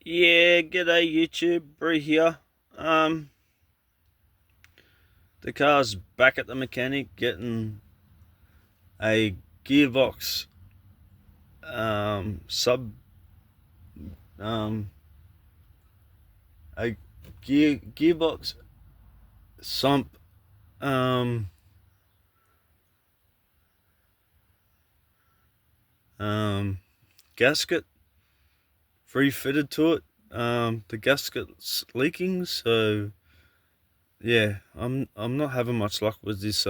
Yeah, g'day YouTube, Bree here. The car's back at the mechanic getting a gearbox sub a gearbox sump um gasket refitted to it. The gasket's leaking, so yeah, I'm not having much luck with this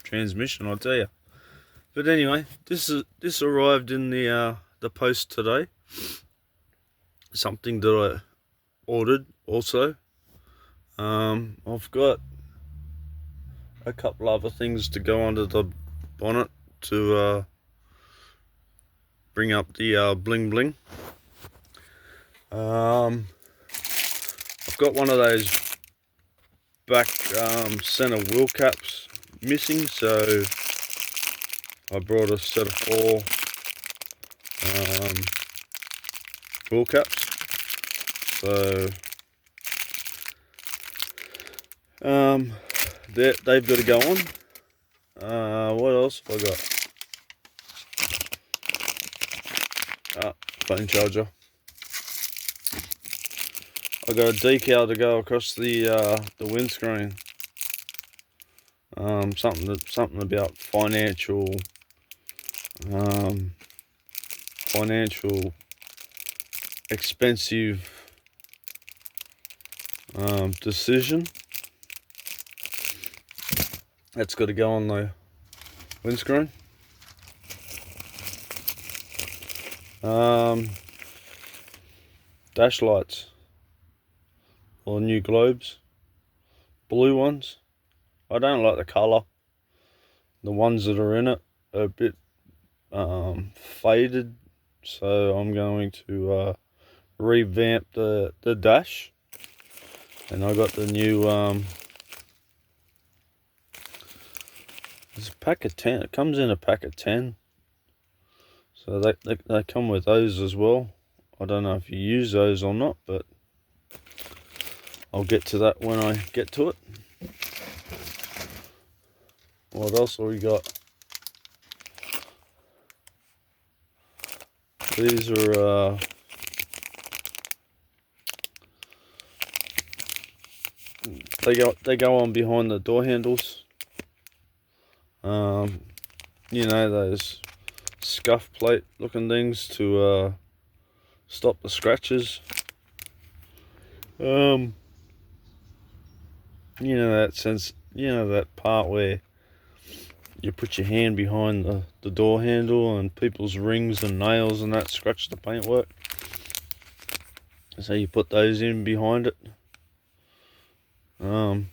transmission, I'll tell you. But anyway, this arrived in the post today. Something that I ordered also. I've got a couple other things to go under the bonnet to bring up the bling bling. I've got one of those back center wheel caps missing, so I brought a set of 4 wheel caps. So they've got to go on. What else have I got? Phone charger. I got a decal to go across the windscreen. Something about financial expensive decision. That's got to go on the windscreen. Dash lights, or new globes, blue ones. I don't like the colour. The ones that are in it are a bit faded, so I'm going to revamp the dash. And I got the new there's a pack of 10. It comes in a pack of 10, so they come with those as well. I don't know if you use those or not, but I'll get to that when I get to it. What else have we got? These are they go on behind the door handles. You know, those scuff plate looking things to stop the scratches. You know that part where you put your hand behind the door handle and people's rings and nails and that scratch the paintwork. So you put those in behind it. So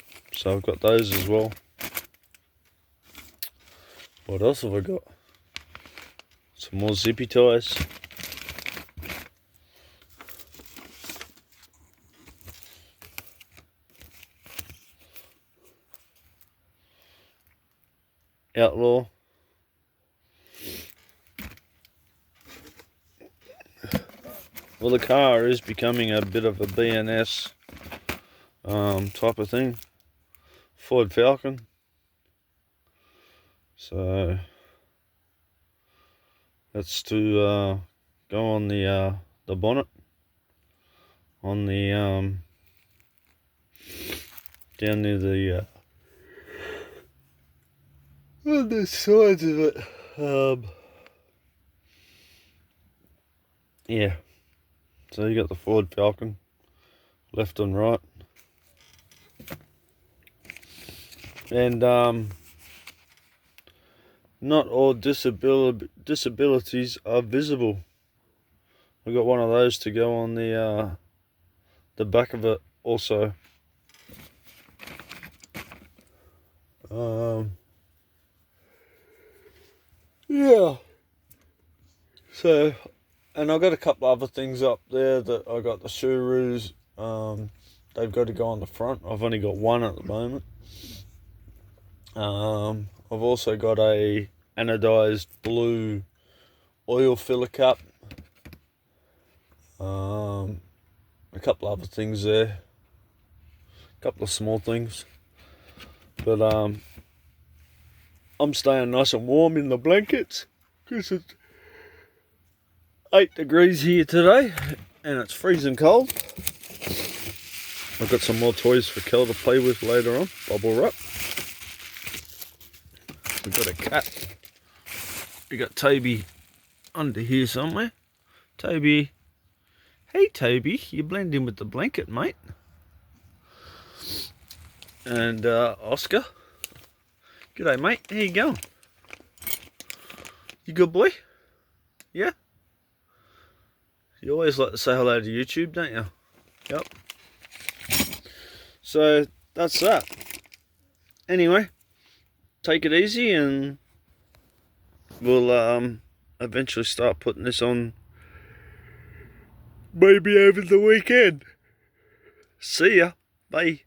I've got those as well. What else have I got? Some more zippy ties. Outlaw. Well, the car is becoming a bit of a BNS type of thing. Ford Falcon. So that's to go on the bonnet, on the down near the on the sides of it. Yeah. So you got the Ford Falcon, left and right, and not all disabilities are visible. I got one of those to go on the back of it also. Yeah. So, and I've got a couple other things up there that I got the sooos. They've got to go on the front. I've only got one at the moment. I've also got a anodized blue oil filler cup. a couple other things there, a couple of small things, but I'm staying nice and warm in the blankets because it's 8 degrees here today and it's freezing cold. I've got some more toys for Kel to play with later on. Bubble wrap. We've got a cat. We got Toby under here somewhere. Toby. Hey Toby, you blend in with the blanket, mate. And Oscar. G'day mate, how you going? You good boy? Yeah? You always like to say hello to YouTube, don't you? Yep. So that's that. Anyway, take it easy and we'll eventually start putting this on maybe over the weekend. See ya. Bye.